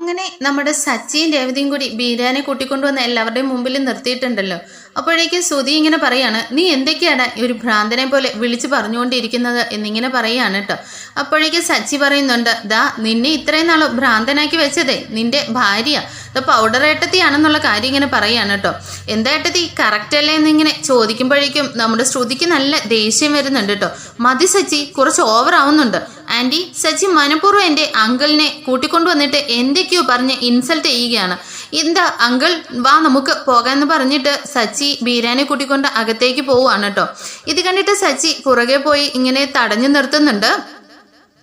അങ്ങനെ നമ്മുടെ സച്ചിയും രേവതിയും കൂടി ബീരാനെ കൂട്ടിക്കൊണ്ടുവന്ന് എല്ലാവരുടെയും മുമ്പിൽ നിർത്തിയിട്ടുണ്ടല്ലോ. അപ്പോഴേക്കും ശ്രുതി ഇങ്ങനെ പറയാണ്, നീ എന്തൊക്കെയാണ് ഒരു ഭ്രാന്തനെ പോലെ വിളിച്ചു പറഞ്ഞുകൊണ്ടിരിക്കുന്നത് എന്നിങ്ങനെ പറയാണ് കേട്ടോ. അപ്പോഴേക്കും സച്ചി പറയുന്നുണ്ട്, ദാ നിന്നെ ഇത്രയും നാൾ ഭ്രാന്തനാക്കി വെച്ചതേ നിന്റെ ഭാര്യ പൗഡർ ഏട്ടത്തിയാണെന്നുള്ള കാര്യം ഇങ്ങനെ പറയാണ് കേട്ടോ. എന്താ ഏട്ടത്തി കറക്റ്റ് അല്ലേ എന്നിങ്ങനെ ചോദിക്കുമ്പോഴേക്കും നമ്മുടെ ശ്രുതിക്ക് നല്ല ദേഷ്യം വരുന്നുണ്ട് കേട്ടോ. മതി സച്ചി, കുറച്ച് ഓവർ ആവുന്നുണ്ട്. ആൻറ്റി, സച്ചി മനഃപൂർവ്വം എൻ്റെ അങ്കിളിനെ കൂട്ടിക്കൊണ്ടുവന്നിട്ട് എന്തൊക്കെയോ പറഞ്ഞ് ഇൻസൾട്ട് ചെയ്യുകയാണ്. എന്താ അങ്കിൾ വാ നമുക്ക് പോകാമെന്ന് പറഞ്ഞിട്ട് സച്ചി ബീരാനെ കൂട്ടിക്കൊണ്ട് അകത്തേക്ക് പോവുകയാണ് കേട്ടോ. ഇത് കണ്ടിട്ട് സച്ചി പുറകെ പോയി ഇങ്ങനെ തടഞ്ഞു നിർത്തുന്നുണ്ട്.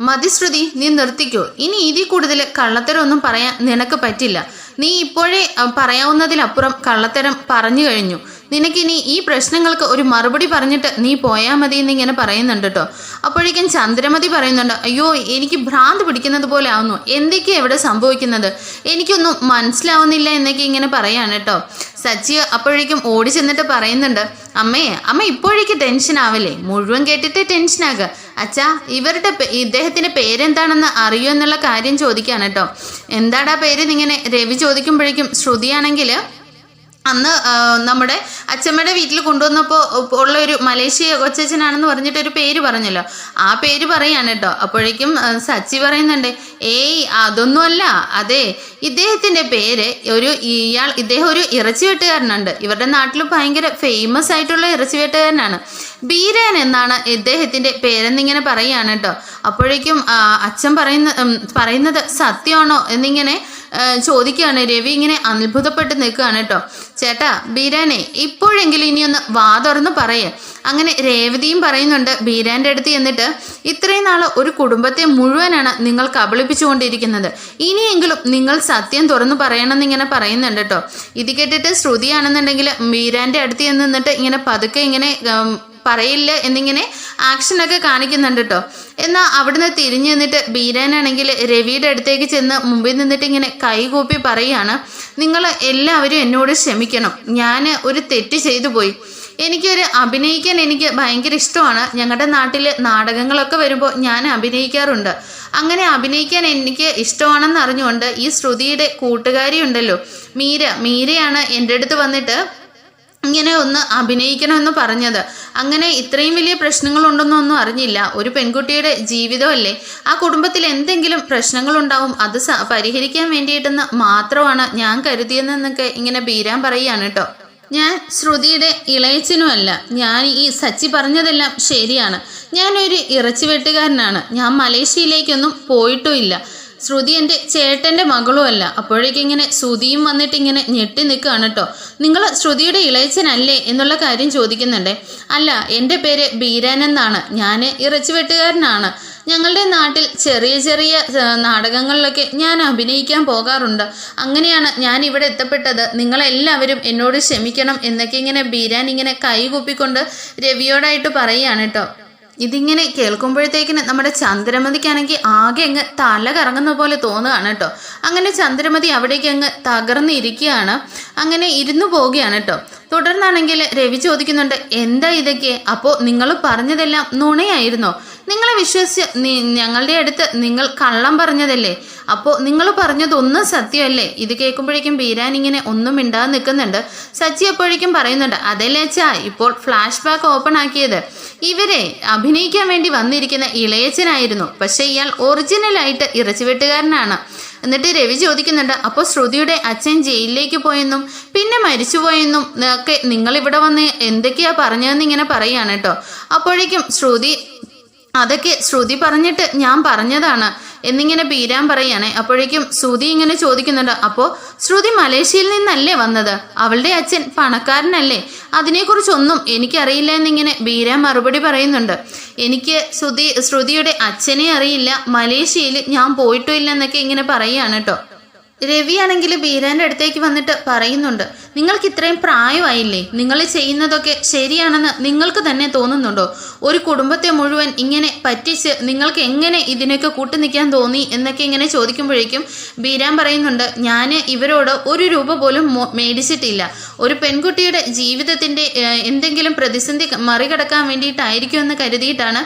മതി ശ്രുതി, നീ നിർത്തിക്കോ. ഇനി ഇതിൽ കൂടുതൽ കള്ളത്തരം ഒന്നും പറയാൻ നിനക്ക് പറ്റില്ല. നീ ഇപ്പോഴേ പറയാവുന്നതിലപ്പുറം കള്ളത്തരം പറഞ്ഞു കഴിഞ്ഞു. നിനക്കിനി ഈ പ്രശ്നങ്ങൾക്ക് ഒരു മറുപടി പറഞ്ഞിട്ട് നീ പോയാൽ മതി എന്നിങ്ങനെ പറയുന്നുണ്ട് കേട്ടോ. അപ്പോഴേക്കും ചന്ദ്രമതി പറയുന്നുണ്ട്, അയ്യോ എനിക്ക് ഭ്രാന്ത് പിടിക്കുന്നത് പോലെ ആവുന്നു, എന്തൊക്കെയാണ് ഇവിടെ സംഭവിക്കുന്നത്, എനിക്കൊന്നും മനസ്സിലാവുന്നില്ല എന്നൊക്കെ ഇങ്ങനെ പറയാണ് കേട്ടോ. സച്ചി അപ്പോഴേക്കും ഓടി ചെന്നിട്ട് പറയുന്നുണ്ട്, അമ്മ ഇപ്പോഴേക്ക് ടെൻഷൻ ആവില്ലേ, മുഴുവൻ കേട്ടിട്ട് ടെൻഷനാകുക. അച്ഛാ, ഇദ്ദേഹത്തിന്റെ പേരെന്താണെന്ന് അറിയോ എന്നുള്ള കാര്യം ചോദിക്കാണ് കേട്ടോ. എന്താടാ പേര് എന്നിങ്ങനെ രവി ചോദിക്കുമ്പോഴേക്കും ശ്രുതിയാണെങ്കിൽ അന്ന് നമ്മുടെ അച്ഛമ്മയുടെ വീട്ടിൽ കൊണ്ടുവന്നപ്പോൾ ഉള്ള ഒരു മലേഷ്യ കൊച്ചച്ഛനാണെന്ന് പറഞ്ഞിട്ടൊരു പേര് പറഞ്ഞല്ലോ, ആ പേര് പറയാണ് കേട്ടോ. അപ്പോഴേക്കും സച്ചി പറയുന്നുണ്ട്, ഏയ് അതൊന്നുമല്ല, അതെ ഇദ്ദേഹത്തിൻ്റെ പേര് ഇദ്ദേഹം ഒരു ഇറച്ചി വെട്ടുകാരനുണ്ട്, ഇവരുടെ നാട്ടിൽ ഭയങ്കര ഫേമസ് ആയിട്ടുള്ള ഇറച്ചി വെട്ടുകാരനാണ്, ബീരാൻ എന്നാണ് ഇദ്ദേഹത്തിൻ്റെ പേരെന്നിങ്ങനെ പറയാണ് കേട്ടോ. അപ്പോഴേക്കും അച്ഛൻ പറയുന്നത് സത്യമാണോ എന്നിങ്ങനെ ചോദിക്കുകയാണ്. രവി ഇങ്ങനെ അത്ഭുതപ്പെട്ട് നിൽക്കുകയാണ് കേട്ടോ. ചേട്ടാ ബീരാനെ ഇപ്പോഴെങ്കിലും ഇനിയൊന്ന് വാ തുറന്ന് പറയേ. അങ്ങനെ രേവതിയും പറയുന്നുണ്ട് ബീരാൻ്റെ അടുത്ത് എന്നിട്ട്, ഇത്രയും നാൾ ഒരു കുടുംബത്തെ മുഴുവനാണ് നിങ്ങൾ കബളിപ്പിച്ചുകൊണ്ടിരിക്കുന്നത്, ഇനിയെങ്കിലും നിങ്ങൾ സത്യം തുറന്നു പറയണമെന്നിങ്ങനെ പറയുന്നുണ്ട് കേട്ടോ. ഇത് കേട്ടിട്ട് ശ്രുതിയാണെന്നുണ്ടെങ്കിൽ ബീരാൻ്റെ അടുത്ത് നിന്നിട്ട് ഇങ്ങനെ പതുക്കെ ഇങ്ങനെ പറയില്ല എന്നിങ്ങനെ ആക്ഷനൊക്കെ കാണിക്കുന്നുണ്ട് കേട്ടോ. എന്നാൽ അവിടുന്ന് തിരിഞ്ഞു നിന്നിട്ട് ബീരാനാണെങ്കിൽ രവിയുടെ അടുത്തേക്ക് ചെന്ന് മുമ്പിൽ നിന്നിട്ട് ഇങ്ങനെ കൈകൂപ്പി പറയുകയാണ്, നിങ്ങൾ എല്ലാവരും എന്നോട് ക്ഷമിക്കണം, ഞാൻ ഒരു തെറ്റ് ചെയ്തു പോയി. അഭിനയിക്കാൻ എനിക്ക് ഭയങ്കര ഇഷ്ടമാണ്. ഞങ്ങളുടെ നാട്ടിൽ നാടകങ്ങളൊക്കെ വരുമ്പോൾ ഞാൻ അഭിനയിക്കാറുണ്ട്. അങ്ങനെ അഭിനയിക്കാൻ എനിക്ക് ഇഷ്ടമാണെന്ന് അറിഞ്ഞുകൊണ്ട് ഈ ശ്രുതിയുടെ കൂട്ടുകാരി ഉണ്ടല്ലോ മീരയാണ് എൻ്റെ അടുത്ത് വന്നിട്ട് ഇങ്ങനെ ഒന്ന് അഭിനയിക്കണമെന്ന് പറഞ്ഞത്. അങ്ങനെ ഇത്രയും വലിയ പ്രശ്നങ്ങളുണ്ടെന്നൊന്നും അറിഞ്ഞില്ല. ഒരു പെൺകുട്ടിയുടെ ജീവിതമല്ലേ, ആ കുടുംബത്തിൽ എന്തെങ്കിലും പ്രശ്നങ്ങളുണ്ടാവും, അത് പരിഹരിക്കാൻ വേണ്ടിയിട്ടെന്ന് മാത്രമാണ് ഞാൻ കരുതിയതെന്നൊക്കെ ഇങ്ങനെ ബീരാൻ പറയുകയാണ് കേട്ടോ. ഞാൻ ശ്രുതിയുടെ ഇളയച്ചനുമല്ല, ഞാൻ ഈ സച്ചി പറഞ്ഞതെല്ലാം ശരിയാണ്, ഞാനൊരു ഇറച്ചി വെട്ടുകാരനാണ്, ഞാൻ മലേഷ്യയിലേക്കൊന്നും പോയിട്ടുമില്ല, ശ്രുതി എൻ്റെ ചേട്ടൻ്റെ മകളും അല്ല. അപ്പോഴേക്കും ഇങ്ങനെ ശ്രുതിയും വന്നിട്ട് ഇങ്ങനെ ഞെട്ടി നിൽക്കുകയാണ് കേട്ടോ. നിങ്ങൾ ശ്രുതിയുടെ ഇളയച്ചനല്ലേ എന്നുള്ള കാര്യം ചോദിക്കുന്നുണ്ട്. അല്ല, എൻ്റെ പേര് ബീരാൻ എന്നാണ്, ഞാൻ ഇറച്ചി വെട്ടുകാരനാണ്, ഞങ്ങളുടെ നാട്ടിൽ ചെറിയ ചെറിയ നാടകങ്ങളിലൊക്കെ ഞാൻ അഭിനയിക്കാൻ പോകാറുണ്ട്, അങ്ങനെയാണ് ഞാൻ ഇവിടെ എത്തപ്പെട്ടത്, നിങ്ങളെല്ലാവരും എന്നോട് ക്ഷമിക്കണം എന്നൊക്കെ ഇങ്ങനെ ബീരാൻ ഇങ്ങനെ കൈകൂപ്പിക്കൊണ്ട് രവിയോടായിട്ട് പറയുകയാണ് കേട്ടോ. ഇതിങ്ങനെ കേൾക്കുമ്പോഴത്തേക്കിന് നമ്മുടെ ചന്ദ്രമതിക്കാണെങ്കിൽ ആകെ അങ്ങ് തല കറങ്ങുന്ന പോലെ തോന്നുകയാണ് കേട്ടോ. അങ്ങനെ ചന്ദ്രമതി അവിടേക്ക് അങ്ങ് തകർന്നിരിക്കുകയാണ്, അങ്ങനെ ഇരുന്നു പോവുകയാണ് കേട്ടോ. തുടർന്നാണെങ്കിൽ രവി ചോദിക്കുന്നുണ്ട്, എന്താ ഇതൊക്കെ, അപ്പോൾ നിങ്ങൾ പറഞ്ഞതെല്ലാം നുണയായിരുന്നോ, നിങ്ങളെ വിശ്വസിച്ച് ഞങ്ങളുടെ അടുത്ത് നിങ്ങൾ കള്ളം പറഞ്ഞതല്ലേ, അപ്പോൾ നിങ്ങൾ പറഞ്ഞതൊന്നും സത്യമല്ലേ. ഇത് കേൾക്കുമ്പോഴേക്കും ബീരാൻ ഇങ്ങനെ ഒന്നും മിണ്ടാതെ നിൽക്കുന്നുണ്ട്. സച്ചി അപ്പോഴേക്കും പറയുന്നുണ്ട്, അതല്ലേ അച്ഛാ ഇപ്പോൾ ഫ്ലാഷ് ബാക്ക് ഓപ്പൺ ആക്കിയത്, ഇവരെ അഭിനയിക്കാൻ വേണ്ടി വന്നിരിക്കുന്ന ഇളയച്ചനായിരുന്നു, പക്ഷെ ഇയാൾ ഒറിജിനലായിട്ട് ഇറച്ചിവെട്ടുകാരനാണ്. എന്നിട്ട് രവി ചോദിക്കുന്നുണ്ട്, അപ്പോൾ ശ്രുതിയുടെ അച്ഛൻ ജയിലിലേക്ക് പോയെന്നും പിന്നെ മരിച്ചുപോയെന്നും ഒക്കെ നിങ്ങളിവിടെ വന്ന് എന്തൊക്കെയാ പറഞ്ഞതെന്ന് ഇങ്ങനെ പറയുകയാണ് കേട്ടോ. അപ്പോഴേക്കും അതൊക്കെ ശ്രുതി പറഞ്ഞിട്ട് ഞാൻ പറഞ്ഞതാണ് എന്നിങ്ങനെ ബീരാൻ പറയാണ്. അപ്പോഴേക്കും ശ്രുതി ഇങ്ങനെ ചോദിക്കുന്നുണ്ട്, അപ്പോൾ ശ്രുതി മലേഷ്യയിൽ നിന്നല്ലേ വന്നത്, അവളുടെ അച്ഛൻ പണക്കാരനല്ലേ, അതിനെക്കുറിച്ചൊന്നും എനിക്കറിയില്ല എന്നിങ്ങനെ ബീരാൻ മറുപടി പറയുന്നുണ്ട്. എനിക്ക് ശ്രുതിയുടെ അച്ഛനെ അറിയില്ല, മലേഷ്യയിൽ ഞാൻ പോയിട്ടുമില്ല എന്നൊക്കെ ഇങ്ങനെ പറയുകയാണ് കേട്ടോ. രവിയാണെങ്കിൽ ബീരാൻ്റെ അടുത്തേക്ക് വന്നിട്ട് പറയുന്നുണ്ട്, നിങ്ങൾക്ക് ഇത്രയും പ്രായമായില്ലേ, നിങ്ങൾ ചെയ്യുന്നതൊക്കെ ശരിയാണെന്ന് നിങ്ങൾക്ക് തന്നെ തോന്നുന്നുണ്ടോ, ഒരു കുടുംബത്തെ മുഴുവൻ ഇങ്ങനെ പറ്റിച്ച് നിങ്ങൾക്ക് എങ്ങനെ ഇതിനൊക്കെ കൂട്ടുനിൽക്കാൻ തോന്നി എന്നൊക്കെ ഇങ്ങനെ ചോദിക്കുമ്പോഴേക്കും ബീരാൻ പറയുന്നുണ്ട്, ഞാൻ ഇവരോട് 1 രൂപ പോലും മേടിച്ചിട്ടില്ല, ഒരു പെൺകുട്ടിയുടെ ജീവിതത്തിൻ്റെ എന്തെങ്കിലും പ്രതിസന്ധി മറികടക്കാൻ വേണ്ടിയിട്ടായിരിക്കും എന്ന് കരുതിയിട്ടാണ്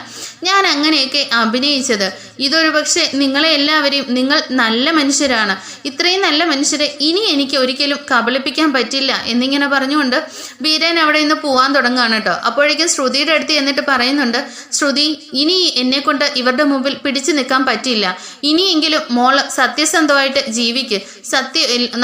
ഞാൻ അങ്ങനെയൊക്കെ അഭിനയിച്ചത്. ഇതൊരു പക്ഷേ നിങ്ങളെ എല്ലാവരെയും, നിങ്ങൾ നല്ല മനുഷ്യരാണ്, ഇത്രയും നല്ല മനുഷ്യരെ ഇനി എനിക്ക് ഒരിക്കലും കബളിപ്പിക്കാൻ പറ്റില്ല എന്നിങ്ങനെ പറഞ്ഞുകൊണ്ട് ബീരൻ അവിടെ നിന്ന് പോവാൻ തുടങ്ങുകയാണ് കേട്ടോ. അപ്പോഴേക്കും ശ്രുതിയുടെ അടുത്ത് എന്നിട്ട് പറയുന്നുണ്ട്, ശ്രുതി, ഇനി എന്നെ കൊണ്ട് ഇവരുടെ മുമ്പിൽ പിടിച്ചു നിൽക്കാൻ പറ്റില്ല. ഇനിയെങ്കിലും മോള് സത്യസന്ധമായിട്ട് ജീവിക്ക്.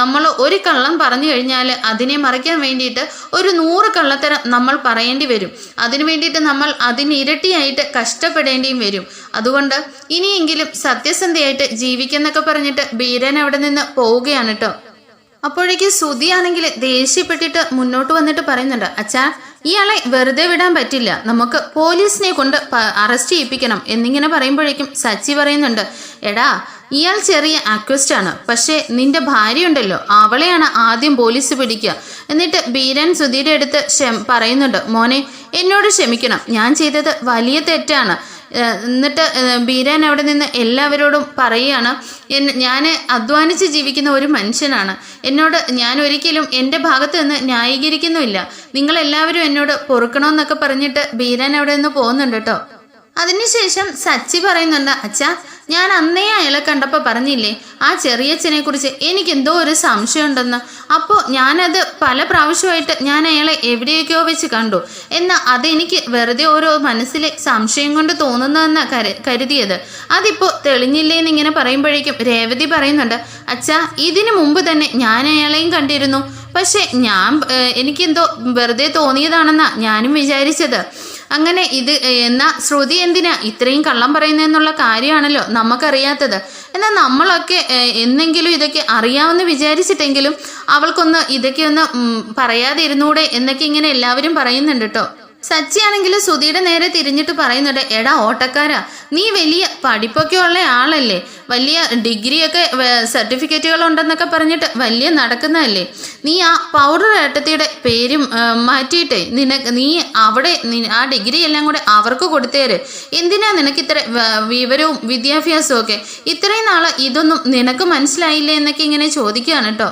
നമ്മൾ ഒരു കള്ളം പറഞ്ഞു കഴിഞ്ഞാൽ അതിനെ മറയ്ക്കാൻ വേണ്ടിയിട്ട് ഒരു 100 കള്ളത്തരം നമ്മൾ പറയേണ്ടി വരും. അതിനു വേണ്ടിയിട്ട് നമ്മൾ അതിനിരട്ടിയായിട്ട് കഷ്ടപ്പെടേണ്ടിയും വരും. അതുകൊണ്ട് ഇനിയെങ്കിലും സത്യസന്ധയായിട്ട് ജീവിക്കെന്നൊക്കെ പറഞ്ഞിട്ട് ബീരൻ അവിടെ നിന്ന് പോവുകയാണ് കേട്ടോ. അപ്പോഴേക്ക് ശ്രുതിയാണെങ്കിൽ ദേഷ്യപ്പെട്ടിട്ട് മുന്നോട്ട് വന്നിട്ട് പറയുന്നുണ്ട്, അച്ഛാ, ഇയാളെ വെറുതെ വിടാൻ പറ്റില്ല, നമുക്ക് പോലീസിനെ കൊണ്ട് അറസ്റ്റ് ചെയ്യിപ്പിക്കണം എന്നിങ്ങനെ പറയുമ്പോഴേക്കും സച്ചി പറയുന്നുണ്ട്, എടാ, ഇയാൾ ചെറിയ അക്വസ്റ്റ് ആണ്, പക്ഷേ നിന്റെ ഭാര്യയുണ്ടല്ലോ, അവളെയാണ് ആദ്യം പോലീസ് പിടിക്കുക. എന്നിട്ട് ബീരൻ ശ്രുതിയുടെ അടുത്ത് പറയുന്നുണ്ട്, മോനെ, എന്നോട് ക്ഷമിക്കണം, ഞാൻ ചെയ്തത് വലിയ തെറ്റാണ്. എന്നിട്ട് ബീരൻ അവിടെ നിന്ന് എല്ലാവരോടും പറയുകയാണ്, ഞാൻ അധ്വാനിച്ച് ജീവിക്കുന്ന ഒരു മനുഷ്യനാണ്, ഞാൻ ഒരിക്കലും എൻ്റെ ഭാഗത്ത് നിന്ന് ന്യായീകരിക്കുന്നുമില്ല, നിങ്ങളെല്ലാവരും എന്നോട് പൊറുക്കണമെന്നൊക്കെ പറഞ്ഞിട്ട് ബീരൻ അവിടെ നിന്ന് പോകുന്നുണ്ട് കേട്ടോ. അതിനുശേഷം സച്ചി പറയുന്നുണ്ട്, അച്ഛാ, ഞാൻ അന്നേ അയാളെ കണ്ടപ്പോൾ പറഞ്ഞില്ലേ, ആ ചെറിയച്ഛനെ കുറിച്ച് എനിക്കെന്തോ ഒരു സംശയമുണ്ടെന്ന്. അപ്പോൾ ഞാനത് പല പ്രാവശ്യമായിട്ട് ഞാൻ അയാളെ എവിടെയൊക്കെയോ വെച്ച് കണ്ടു. എന്നാൽ അതെനിക്ക് വെറുതെ ഓരോ മനസ്സിലെ സംശയം കൊണ്ട് തോന്നുന്നതെന്നാണ് കരുതിയത്. അതിപ്പോൾ തെളിഞ്ഞില്ലേന്ന് ഇങ്ങനെ പറയുമ്പോഴേക്കും രേവതി പറയുന്നുണ്ട്, അച്ഛാ, ഇതിനു മുമ്പ് തന്നെ ഞാൻ അയാളെയും കണ്ടിരുന്നു, പക്ഷെ എനിക്കെന്തോ വെറുതെ തോന്നിയതാണെന്നാണ് ഞാനും വിചാരിച്ചത്. അങ്ങനെ എന്നാ ശ്രുതി എന്തിനാ ഇത്രയും കള്ളം പറയുന്നതെന്നുള്ള കാര്യമാണല്ലോ നമുക്കറിയാത്തത്. എന്നാൽ നമ്മളൊക്കെ എന്നെങ്കിലും ഇതൊക്കെ അറിയാമെന്ന് വിചാരിച്ചിട്ടെങ്കിലും അവൾക്കൊന്ന് ഇതൊക്കെ ഒന്ന് പറയാതെ ഇരുന്നൂടെ എന്നൊക്കെ ഇങ്ങനെ എല്ലാവരും പറയുന്നുണ്ട് കേട്ടോ. സച്ചിയാണെങ്കിൽ ശ്രുതിയുടെ നേരെ തിരിഞ്ഞിട്ട് പറയുന്നുണ്ട്, എടാ ഓട്ടക്കാരാ, നീ വലിയ പഠിപ്പൊക്കെ ഉള്ള ആളല്ലേ, വലിയ ഡിഗ്രിയൊക്കെ സർട്ടിഫിക്കറ്റുകൾ ഉണ്ടെന്നൊക്കെ പറഞ്ഞിട്ട് വലിയ നടക്കുന്നതല്ലേ, നീ ആ പൗഡർ ഏട്ടത്തിയുടെ പേരും മാറ്റിയിട്ടേ നീ അവിടെ ആ ഡിഗ്രി എല്ലാം കൂടെ അവർക്ക് കൊടുത്തേര്. എന്തിനാ നിനക്ക് ഇത്ര വിവരവും വിദ്യാഭ്യാസവും ഒക്കെ? ഇത്രയും നാളെ ഇതൊന്നും നിനക്ക് മനസ്സിലായില്ലേ എന്നൊക്കെ ഇങ്ങനെ ചോദിക്കുകയാണ് കേട്ടോ.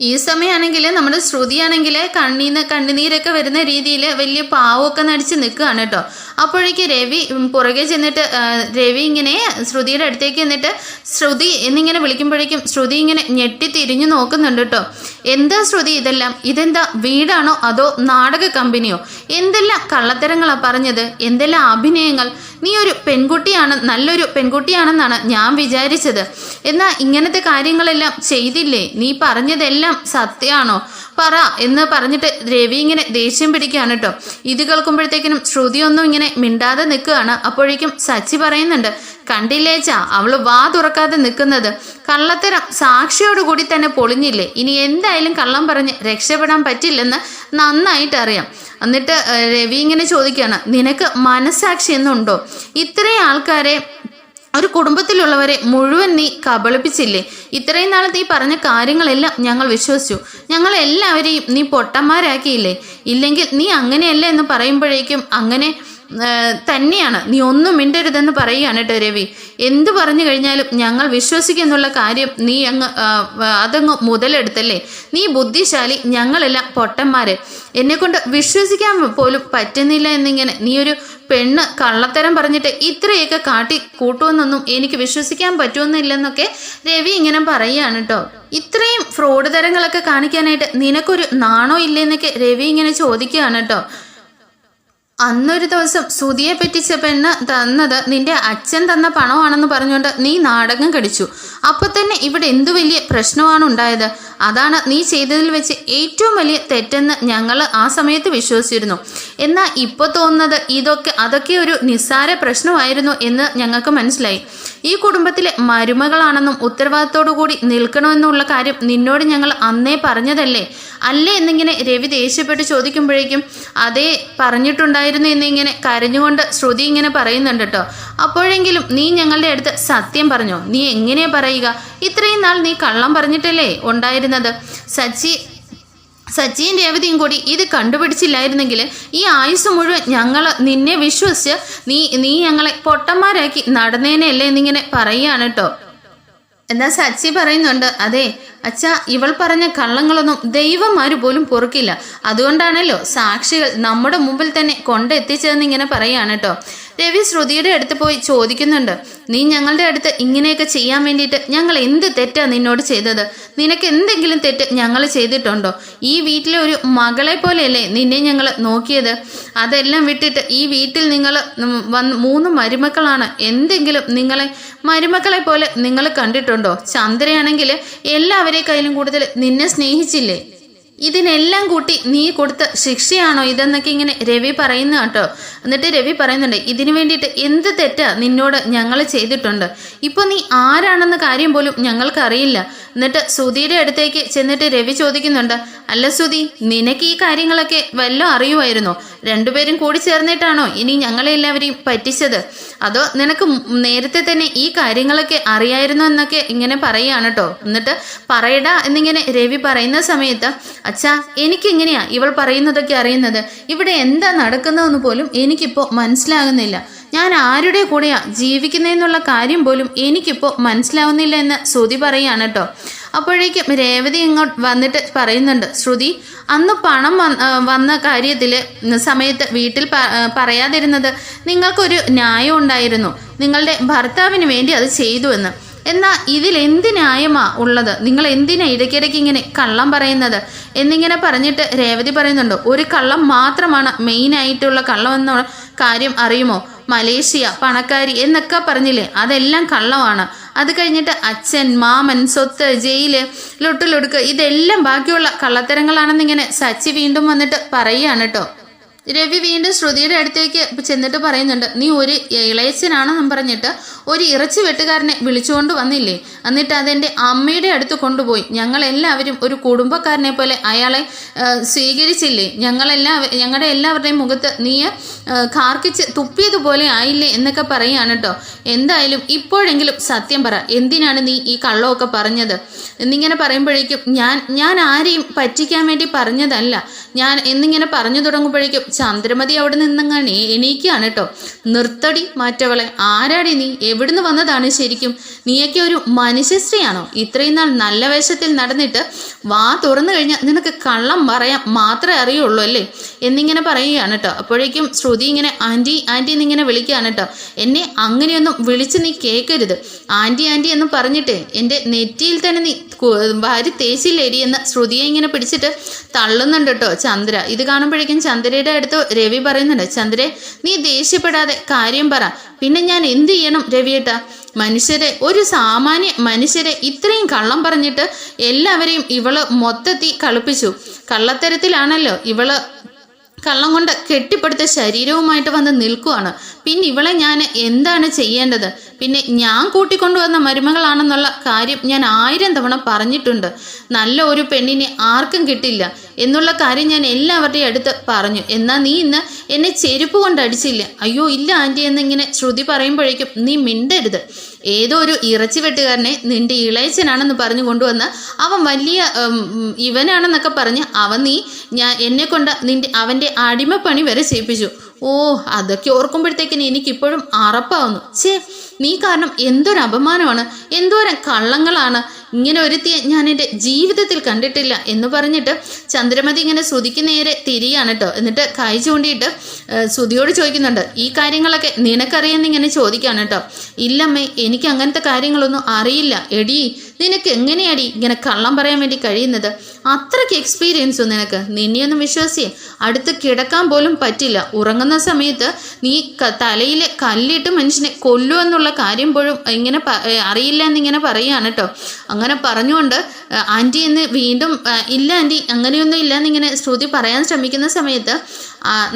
ഈ സമയമാണെങ്കിൽ നമ്മുടെ ശ്രുതിയാണെങ്കിൽ കണ്ണുനീരൊക്കെ വരുന്ന രീതിയിൽ വലിയ പാവമൊക്കെ നടിച്ച് നിൽക്കുകയാണ് കേട്ടോ. അപ്പോഴേക്ക് രവി പുറകെ ചെന്നിട്ട് രവി ഇങ്ങനെ ശ്രുതിയുടെ അടുത്തേക്ക് എന്നിട്ട് ശ്രുതി എന്നിങ്ങനെ വിളിക്കുമ്പോഴേക്കും ശ്രുതി ഇങ്ങനെ ഞെട്ടി തിരിഞ്ഞു നോക്കുന്നുണ്ട് കേട്ടോ. എന്താ ശ്രുതി ഇതെന്താ വീടാണോ അതോ നാടക കമ്പനിയോ? എന്തെല്ലാം കള്ളത്തരങ്ങളാണ് പറഞ്ഞത്, എന്തെല്ലാം അഭിനയങ്ങൾ. നീ ഒരു പെൺകുട്ടിയാണ്, നല്ലൊരു പെൺകുട്ടിയാണെന്നാണ് ഞാൻ വിചാരിച്ചത്. എന്നാൽ ഇങ്ങനത്തെ കാര്യങ്ങളെല്ലാം ചെയ്തില്ലേ? നീ പറഞ്ഞതെല്ലാം സത്യമാണോ? പറ എന്ന് പറഞ്ഞിട്ട് രവി ഇങ്ങനെ ദേഷ്യം പിടിക്കുകയാണ് കേട്ടോ. ഇത് കേൾക്കുമ്പോഴത്തേക്കിനും ശ്രുതിയൊന്നും ഇങ്ങനെ മിണ്ടാതെ നിൽക്കുകയാണ്. അപ്പോഴേക്കും സച്ചി പറയുന്നുണ്ട്, കണ്ടില്ലേച്ചാ അവള് വാ തുറക്കാതെ നിൽക്കുന്നത്, കള്ളത്തരം സാക്ഷിയോടുകൂടി തന്നെ പൊളിഞ്ഞില്ലേ, ഇനി എന്തായാലും കള്ളം പറഞ്ഞ് രക്ഷപ്പെടാൻ പറ്റില്ലെന്ന് നന്നായിട്ട് അറിയാം. എന്നിട്ട് രവി ഇങ്ങനെ ചോദിക്കുകയാണ്, നിനക്ക് മനസ്സാക്ഷി എന്നുണ്ടോ? ഇത്രയും ആൾക്കാരെ, ഒരു കുടുംബത്തിലുള്ളവരെ മുഴുവൻ നീ കബളിപ്പിച്ചില്ലേ? ഇത്രയും നാൾ നീ പറഞ്ഞ കാര്യങ്ങളെല്ലാം ഞങ്ങൾ വിശ്വസിച്ചു, ഞങ്ങളെല്ലാവരെയും നീ പൊട്ടന്മാരാക്കിയില്ലേ? ഇല്ലെങ്കിൽ നീ അങ്ങനെയല്ല എന്ന് പറയുമ്പോഴേക്കും അങ്ങനെ തന്നെയാണ്, നീ ഒന്നും മിണ്ടരുതെന്ന് പറയുകയാണ് കേട്ടോ രവി. എന്തു പറഞ്ഞു കഴിഞ്ഞാലും ഞങ്ങൾ വിശ്വസിക്കുന്നുള്ള കാര്യം നീ അതങ്ങ് മുതലെടുത്തല്ലേ? നീ ബുദ്ധിശാലി, ഞങ്ങളെല്ലാം പൊട്ടന്മാര്, എന്നെക്കൊണ്ട് വിശ്വസിക്കാൻ പോലും പറ്റുന്നില്ല എന്നിങ്ങനെ നീ ഒരു പെണ്ണ് കള്ളത്തരം പറഞ്ഞിട്ട് ഇത്രയൊക്കെ കൂട്ടുമെന്നൊന്നും എനിക്ക് വിശ്വസിക്കാൻ പറ്റുമെന്നില്ലെന്നൊക്കെ രവി ഇങ്ങനെ പറയുകയാണ് കേട്ടോ. ഇത്രയും ഫ്രോഡ് തരങ്ങളൊക്കെ കാണിക്കാനായിട്ട് നിനക്കൊരു നാണോ ഇല്ലെന്നൊക്കെ രവി ഇങ്ങനെ ചോദിക്കുകയാണ് കേട്ടോ. അന്നൊരു ദിവസം ശ്രുതിയെ പറ്റിച്ച പെണ്ണ് തന്നത് നിന്റെ അച്ഛൻ തന്ന പണമാണെന്ന് പറഞ്ഞുകൊണ്ട് നീ നാടകം കടിച്ചു. അപ്പൊ തന്നെ ഇവിടെ എന്തു വലിയ പ്രശ്നമാണ് ഉണ്ടായത്? അതാണ് നീ ചെയ്തതിൽ വെച്ച് ഏറ്റവും വലിയ തെറ്റെന്ന് ഞങ്ങൾ ആ സമയത്ത് വിശ്വസിച്ചിരുന്നു. എന്നാൽ ഇപ്പോൾ തോന്നുന്നത് അതൊക്കെ ഒരു നിസ്സാര പ്രശ്നമായിരുന്നു എന്ന് ഞങ്ങൾക്ക് മനസ്സിലായി. ഈ കുടുംബത്തിലെ മരുമകളാണെന്നും ഉത്തരവാദിത്തോടു കൂടി നിൽക്കണമെന്നുള്ള കാര്യം നിന്നോട് ഞങ്ങൾ അന്നേ പറഞ്ഞതല്ലേ? അല്ലേ എന്നിങ്ങനെ രവി ദേഷ്യപ്പെട്ട് ചോദിക്കുമ്പോഴേക്കും അതേ പറഞ്ഞിട്ടുണ്ടായിരുന്നു എന്നിങ്ങനെ കരഞ്ഞുകൊണ്ട് ശ്രുതി ഇങ്ങനെ പറയുന്നുണ്ട് കേട്ടോ. അപ്പോഴെങ്കിലും നീ ഞങ്ങളുടെ അടുത്ത് സത്യം പറഞ്ഞോ? നീ എങ്ങനെയാ പറയുക? ഇത്രയും നാൾ നീ കള്ളം പറഞ്ഞിട്ടല്ലേ ഉണ്ടായിരുന്നത്? സച്ചിയും രേവതിയും കൂടി ഇത് കണ്ടുപിടിച്ചില്ലായിരുന്നെങ്കിൽ ഈ ആയുസ് മുഴുവൻ ഞങ്ങൾ നിന്നെ വിശ്വസിച്ച് നീ ഞങ്ങളെ പൊട്ടന്മാരാക്കി നടന്നേനല്ലേ എന്നിങ്ങനെ പറയുകയാണ് കേട്ടോ. എന്നാൽ സച്ചി പറയുന്നുണ്ട്, അതെ അച്ഛാ, ഇവൾ പറഞ്ഞ കള്ളങ്ങളൊന്നും ദൈവന്മാര് പോലും പൊറുക്കില്ല. അതുകൊണ്ടാണല്ലോ സാക്ഷികൾ നമ്മുടെ മുമ്പിൽ തന്നെ കൊണ്ടെത്തിച്ചതെന്ന് ഇങ്ങനെ പറയാണ് കേട്ടോ. രവി ശ്രുതിയുടെ അടുത്ത് പോയി ചോദിക്കുന്നുണ്ട്, നീ ഞങ്ങളുടെ അടുത്ത് ഇങ്ങനെയൊക്കെ ചെയ്യാൻ വേണ്ടിയിട്ട് ഞങ്ങൾ എന്ത് തെറ്റാ നിന്നോട് ചെയ്തത്? നിനക്ക് എന്തെങ്കിലും തെറ്റ് ഞങ്ങൾ ചെയ്തിട്ടുണ്ടോ? ഈ വീട്ടിലെ ഒരു മകളെ പോലെയല്ലേ നിന്നെ ഞങ്ങൾ നോക്കിയത്? അതെല്ലാം വിട്ടിട്ട് ഈ വീട്ടിൽ നിങ്ങൾ വന്ന് 3 മരുമക്കളാണ്. എന്തെങ്കിലും നിങ്ങളെ മരുമക്കളെ പോലെ നിങ്ങൾ കണ്ടിട്ടുണ്ടോ? ചന്ദ്രയാണെങ്കിൽ എല്ലാവരെക്കാളും കൂടുതൽ നിന്നെ സ്നേഹിച്ചില്ലേ? ഇതിനെല്ലാം കൂട്ടി നീ കൊടുത്ത ശിക്ഷയാണോ ഇതെന്നൊക്കെ ഇങ്ങനെ രവി പറയുന്ന കേട്ടോ. എന്നിട്ട് രവി പറയുന്നുണ്ട്, ഇതിനു വേണ്ടിയിട്ട് എന്ത് തെറ്റാ നിന്നോട് ഞങ്ങൾ ചെയ്തിട്ടുണ്ട്? ഇപ്പൊ നീ ആരാണെന്ന കാര്യം പോലും ഞങ്ങൾക്കറിയില്ല. എന്നിട്ട് സുധിയുടെ അടുത്തേക്ക് ചെന്നിട്ട് രവി ചോദിക്കുന്നുണ്ട്, അല്ല സുധി, നിനക്ക് ഈ കാര്യങ്ങളൊക്കെ വല്ലതും അറിയുമായിരുന്നോ? രണ്ടുപേരും കൂടി ചേർന്നിട്ടാണോ ഇനി ഞങ്ങളെ എല്ലാവരെയും പറ്റിച്ചത്? അതോ നിനക്ക് നേരത്തെ തന്നെ ഈ കാര്യങ്ങളൊക്കെ അറിയായിരുന്നു എന്നൊക്കെ ഇങ്ങനെ പറയുകയാണ് കേട്ടോ. എന്നിട്ട് പറയടാ എന്നിങ്ങനെ രവി പറയുന്ന സമയത്ത്, അച്ഛാ, എനിക്കിങ്ങനെയാ ഇവൾ പറയുന്നതൊക്കെ അറിയുന്നത്. ഇവിടെ എന്താ നടക്കുന്നതെന്ന് പോലും എനിക്കിപ്പോൾ മനസ്സിലാകുന്നില്ല. ഞാൻ ആരുടെ കൂടെയാ ജീവിക്കുന്നതെന്നുള്ള കാര്യം പോലും എനിക്കിപ്പോൾ മനസ്സിലാവുന്നില്ല എന്ന് ശ്രുതി പറയുകയാണ് കേട്ടോ. അപ്പോഴേക്കും രേവതി ഇങ്ങോട്ട് വന്നിട്ട് പറയുന്നുണ്ട്, ശ്രുതി, അന്ന് പണം വന്ന കാര്യത്തിൽ സമയത്ത് വീട്ടിൽ പറയാതിരുന്നത് നിങ്ങൾക്കൊരു ന്യായം ഉണ്ടായിരുന്നു. നിങ്ങളുടെ ഭർത്താവിന് വേണ്ടി അത് ചെയ്തു എന്ന്. എന്നാൽ ഇതിൽ എന്ത് ന്യായമാ ഉള്ളത്? നിങ്ങൾ എന്തിനാ ഇടയ്ക്കിടയ്ക്ക് ഇങ്ങനെ കള്ളം പറയുന്നത് എന്നിങ്ങനെ പറഞ്ഞിട്ട് രേവതി പറയുന്നുണ്ട്, ഒരു കള്ളം മാത്രമാണ് മെയിനായിട്ടുള്ള കള്ളം എന്ന കാര്യം അറിയുമോ? മലേഷ്യ, പണക്കാരി എന്നൊക്കെ പറഞ്ഞില്ലേ, അതെല്ലാം കള്ളമാണ്. അത് കഴിഞ്ഞിട്ട് അച്ഛൻ, മാമൻ, സ്വത്ത്, ജയില്, ലൊട്ടിലൊടുക്ക്, ഇതെല്ലാം ബാക്കിയുള്ള കള്ളത്തരങ്ങളാണെന്നിങ്ങനെ സച്ചി വീണ്ടും വന്നിട്ട് പറയുകയാണ് കേട്ടോ. രവി വീണ്ടും ശ്രുതിയുടെ അടുത്തേക്ക് ചെന്നിട്ട് പറയുന്നുണ്ട്, നീ ഒരു ഇളയച്ചനാണെന്നും പറഞ്ഞിട്ട് ഒരു ഇറച്ചി വെട്ടുകാരനെ വിളിച്ചുകൊണ്ട് വന്നില്ലേ? എന്നിട്ട് അതെൻ്റെ അമ്മയുടെ അടുത്ത് കൊണ്ടുപോയി. ഞങ്ങളെല്ലാവരും ഒരു കുടുംബക്കാരനെ പോലെ അയാളെ സ്വീകരിച്ചില്ലേ? ഞങ്ങളുടെ എല്ലാവരുടെയും മുഖത്ത് നീ കാർക്കിച്ച് തുപ്പിയതുപോലെ ആയില്ലേ എന്നൊക്കെ പറയുകയാണ് കേട്ടോ. എന്തായാലും ഇപ്പോഴെങ്കിലും സത്യം പറ, എന്തിനാണ് നീ ഈ കള്ളമൊക്കെ പറഞ്ഞത് എന്നിങ്ങനെ പറയുമ്പോഴേക്കും, ഞാൻ ആരെയും പറ്റിക്കാൻ വേണ്ടി പറഞ്ഞതല്ല ഞാൻ എന്നിങ്ങനെ പറഞ്ഞു തുടങ്ങുമ്പോഴേക്കും ചന്ദ്രമതി അവിടെ നിന്നങ്ങനെ എണീക്കുകയാണ് കേട്ടോ. നിർത്തടി മാറ്റവളെ, ആരാടി നീ? എവിടുന്ന് വന്നതാണ് ശരിക്കും? നീയൊക്കെ ഒരു മനുഷ്യശ്രീയാണോ? ഇത്രയും നാൾ നല്ല വേഷത്തിൽ നടന്നിട്ട് വാ തുറന്നു കഴിഞ്ഞാൽ നിനക്ക് കള്ളം പറയാൻ മാത്രമേ അറിയുള്ളൂ അല്ലേ എന്നിങ്ങനെ പറയുകയാണ് കേട്ടോ. അപ്പോഴേക്കും ശ്രുതി ഇങ്ങനെ ആൻറ്റി ആൻറ്റി എന്നിങ്ങനെ വിളിക്കുകയാണ് കേട്ടോ. എന്നെ അങ്ങനെയൊന്നും വിളിച്ച് നീ കേൾക്കരുത്. ആൻറ്റി ആൻറ്റി എന്ന് പറഞ്ഞിട്ട് എൻ്റെ നെറ്റിയിൽ തന്നെ നീ വാരി തേച്ചില്ലേടി എന്ന് ശ്രുതിയെ ഇങ്ങനെ പിടിച്ചിട്ട് തള്ളുന്നുണ്ട് കേട്ടോ ചന്ദ്ര. ഇത് കാണുമ്പോഴേക്കും ചന്ദ്രയുടെ അടുത്ത് രവി പറയുന്നുണ്ട്, ചന്ദ്രെ, നീ ദേഷ്യപ്പെടാതെ കാര്യം പറ. പിന്നെ ഞാൻ എന്ത് ചെയ്യണം രവിയേട്ടാ? ഒരു സാമാന്യ മനുഷ്യരെ ഇത്രയും കള്ളം പറഞ്ഞിട്ട് എല്ലാവരെയും ഇവള് മൊത്തത്തിൽ കളിപ്പിച്ചു. കള്ളത്തരത്തിലാണല്ലോ ഇവള് കള്ളം കൊണ്ട് കെട്ടിപ്പടുത്ത ശരീരവുമായിട്ട് വന്ന് നിൽക്കുവാണ്. പിന്നെ ഇവളെ ഞാൻ എന്താണ് ചെയ്യേണ്ടത്? പിന്നെ ഞാൻ കൂട്ടിക്കൊണ്ടുവന്ന മരുമകളാണെന്നുള്ള കാര്യം ഞാൻ 1000 തവണ പറഞ്ഞിട്ടുണ്ട്. നല്ല ഒരു പെണ്ണിനെ ആർക്കും കിട്ടില്ല എന്നുള്ള കാര്യം ഞാൻ എല്ലാവരുടെയും അടുത്ത് പറഞ്ഞു. എന്നാൽ നീ ഇന്ന് എന്നെ ചെരുപ്പ് കൊണ്ട് അടിച്ചില്ല. അയ്യോ ഇല്ല ആൻറ്റി എന്നിങ്ങനെ ശ്രുതി പറയുമ്പോഴേക്കും, നീ മിണ്ടരുത്. ഏതോ ഒരു ഇറച്ചി വെട്ടുകാരനെ നിന്റെ ഇളയച്ചനാണെന്ന് പറഞ്ഞു കൊണ്ടുവന്ന് അവൻ വലിയ ഇവനാണെന്നൊക്കെ പറഞ്ഞ് എന്നെ കൊണ്ട് അവൻ്റെ അടിമപ്പണി വരെ ചെയ്യിപ്പിച്ചു. ഓ, അതൊക്കെ ഓർക്കുമ്പോഴത്തേക്കിന് എനിക്കിപ്പോഴും അറപ്പാവുന്നു. നീ കാരണം എന്തൊരു അപമാനമാണ്, എന്തോരം കള്ളങ്ങളാണ്. ഇങ്ങനെ ഒരുത്തിയെ ഞാൻ എൻ്റെ ജീവിതത്തിൽ കണ്ടിട്ടില്ല എന്ന് പറഞ്ഞിട്ട് ചന്ദ്രമതി ഇങ്ങനെ ശ്രുതിക്ക് നേരെ തിരിയാണ് കേട്ടോ. എന്നിട്ട് കൈ ചൂണ്ടിയിട്ട് ശ്രുതിയോട് ചോദിക്കുന്നുണ്ട്, ഈ കാര്യങ്ങളൊക്കെ നിനക്കറിയാമെന്നിങ്ങനെ ചോദിക്കുകയാണ് കേട്ടോ. ഇല്ലമ്മേ, എനിക്ക് അങ്ങനത്തെ കാര്യങ്ങളൊന്നും അറിയില്ല. എടി, നിനക്ക് എങ്ങനെയാടി ഇങ്ങനെ കള്ളം പറയാൻ വേണ്ടി കഴിയുന്നത്? അത്രയ്ക്ക് എക്സ്പീരിയൻസും നിനക്ക്? നിന്നെയൊന്നും വിശ്വസിയേ അടുത്ത് കിടക്കാൻ പോലും പറ്റില്ല. ഉറങ്ങുന്ന സമയത്ത് നീ തലയിൽ കല്ലിട്ട് മനുഷ്യനെ കൊല്ലുമെന്നുള്ള കാര്യം പോലും ഇങ്ങനെ അറിയില്ല എന്നിങ്ങനെ പറയുകയാണ് കേട്ടോ. അങ്ങനെ പറഞ്ഞുകൊണ്ട് ആൻറ്റി എന്ന് വീണ്ടും, ഇല്ല ആൻറ്റി അങ്ങനെയൊന്നും ഇല്ല എന്നിങ്ങനെ ശ്രുതി പറയാൻ ശ്രമിക്കുന്ന സമയത്ത്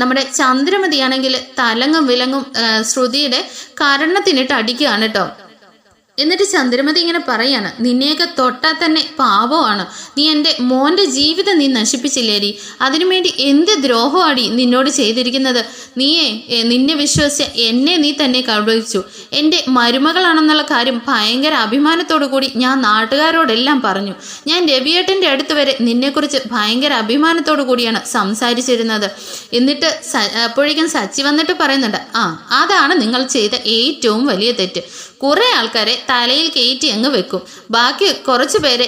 നമ്മുടെ ചന്ദ്രമതിയാണെങ്കിൽ തലങ്ങും വിലങ്ങും ശ്രുതിയുടെ കരണത്തിനിട്ട് അടിക്കുകയാണ് കേട്ടോ. എന്നിട്ട് ചന്ദ്രമതി ഇങ്ങനെ പറയാണ്, നിന്നെയൊക്കെ തൊട്ടാൽ തന്നെ പാവമാണ്. നീ എൻ്റെ മോൻ്റെ ജീവിതം നീ നശിപ്പിച്ചില്ലേടി? അതിനുവേണ്ടി എന്ത് ദ്രോഹമാടി നിന്നോട് ചെയ്തിരിക്കുന്നത്? നിന്നെ വിശ്വസിച്ച് എന്നെ നീ തന്നെ കബളിച്ചു. എൻ്റെ മരുമകളാണെന്നുള്ള കാര്യം ഭയങ്കര അഭിമാനത്തോടു കൂടി ഞാൻ നാട്ടുകാരോടെല്ലാം പറഞ്ഞു. ഞാൻ രവിയേട്ടൻ്റെ അടുത്ത് വരെ നിന്നെക്കുറിച്ച് ഭയങ്കര അഭിമാനത്തോടു കൂടിയാണ് സംസാരിച്ചിരുന്നത്. എന്നിട്ട് അപ്പോഴേക്കും സച്ചി വന്നിട്ട് പറയുന്നുണ്ട്, അതാണ് നിങ്ങൾ ചെയ്ത ഏറ്റവും വലിയ തെറ്റ്. കുറെ ആൾക്കാരെ തലയിൽ കയറ്റി അങ്ങ് വെക്കും, ബാക്കി കുറച്ചു പേരെ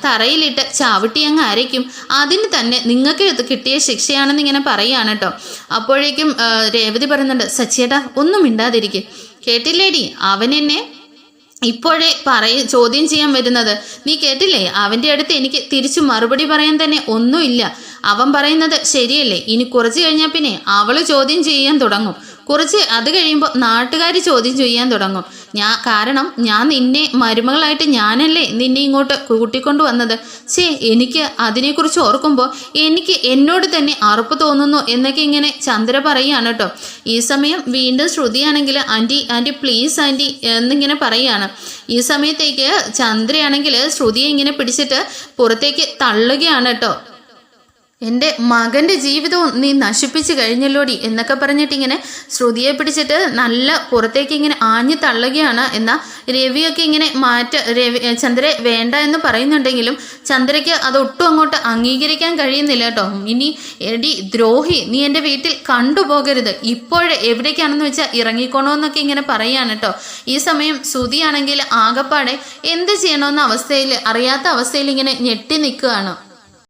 തറയിലിട്ട് ചവിട്ടി അങ്ങ് അരയ്ക്കും. അതിന് തന്നെ നിങ്ങൾക്ക് കിട്ടിയ ശിക്ഷയാണെന്ന് ഇങ്ങനെ പറയുകയാണ് കേട്ടോ. അപ്പോഴേക്കും രേവതി പറയുന്നുണ്ട്, സച്ചിയേട്ടാ ഒന്നും മിണ്ടാതിരിക്കും. കേട്ടില്ലേടി, അവൻ എന്നെ ഇപ്പോഴേ ചോദ്യം ചെയ്യാൻ വരുന്നത്. നീ കേട്ടില്ലേ, അവൻ്റെ അടുത്ത് എനിക്ക് തിരിച്ചു മറുപടി പറയാൻ തന്നെ ഒന്നുമില്ല. അവൻ പറയുന്നത് ശരിയല്ലേ? ഇനി കുറച്ച് കഴിഞ്ഞാൽ പിന്നെ അവള് ചോദ്യം ചെയ്യാൻ തുടങ്ങും. അത് കഴിയുമ്പോൾ നാട്ടുകാർ ചോദ്യം ചെയ്യാൻ തുടങ്ങും. കാരണം ഞാൻ നിന്നെ മരുമകളായിട്ട് ഞാനല്ലേ നിന്നെ ഇങ്ങോട്ട് കൂട്ടിക്കൊണ്ടു വന്നത്. എനിക്ക് അതിനെക്കുറിച്ച് ഓർക്കുമ്പോൾ എനിക്ക് എന്നോട് തന്നെ അറുപ്പ് തോന്നുന്നു എന്നൊക്കെ ഇങ്ങനെ ചന്ദ്ര പറയുകയാണ് കേട്ടോ. ഈ സമയം വീണ്ടും ശ്രുതിയാണെങ്കിൽ ആൻറ്റി പ്ലീസ് ആൻറ്റി എന്നിങ്ങനെ പറയുകയാണ്. ഈ സമയത്തേക്ക് ചന്ദ്രയാണെങ്കിൽ ശ്രുതിയെ ഇങ്ങനെ പിടിച്ചിട്ട് പുറത്തേക്ക് തള്ളുകയാണ് കേട്ടോ. എൻ്റെ മകൻ്റെ ജീവിതവും നീ നശിപ്പിച്ച് കഴിഞ്ഞല്ലോടി എന്നൊക്കെ പറഞ്ഞിട്ട് ഇങ്ങനെ ശ്രുതിയെ പിടിച്ചിട്ട് നല്ല പുറത്തേക്ക് ഇങ്ങനെ ആഞ്ഞു തള്ളുകയാണ്. എന്നാൽ രവിയൊക്കെ ഇങ്ങനെ ചന്ദ്രയെ വേണ്ട എന്ന് പറയുന്നുണ്ടെങ്കിലും ചന്ദ്രയ്ക്ക് അതൊട്ടും അങ്ങോട്ട് അംഗീകരിക്കാൻ കഴിയുന്നില്ല കേട്ടോ. ഇനി എടി ദ്രോഹി, നീ എൻ്റെ വീട്ടിൽ കണ്ടുപോകരുത്, ഇപ്പോഴേ എവിടേക്കാണെന്ന് വെച്ചാൽ ഇറങ്ങിക്കോണമെന്നൊക്കെ ഇങ്ങനെ പറയുകയാണ് കേട്ടോ. ഈ സമയം ശ്രുതിയാണെങ്കിൽ ആകപ്പാടെ എന്ത് ചെയ്യണമെന്ന അവസ്ഥയിൽ അറിയാത്ത അവസ്ഥയിൽ ഇങ്ങനെ ഞെട്ടി നിൽക്കുകയാണ്.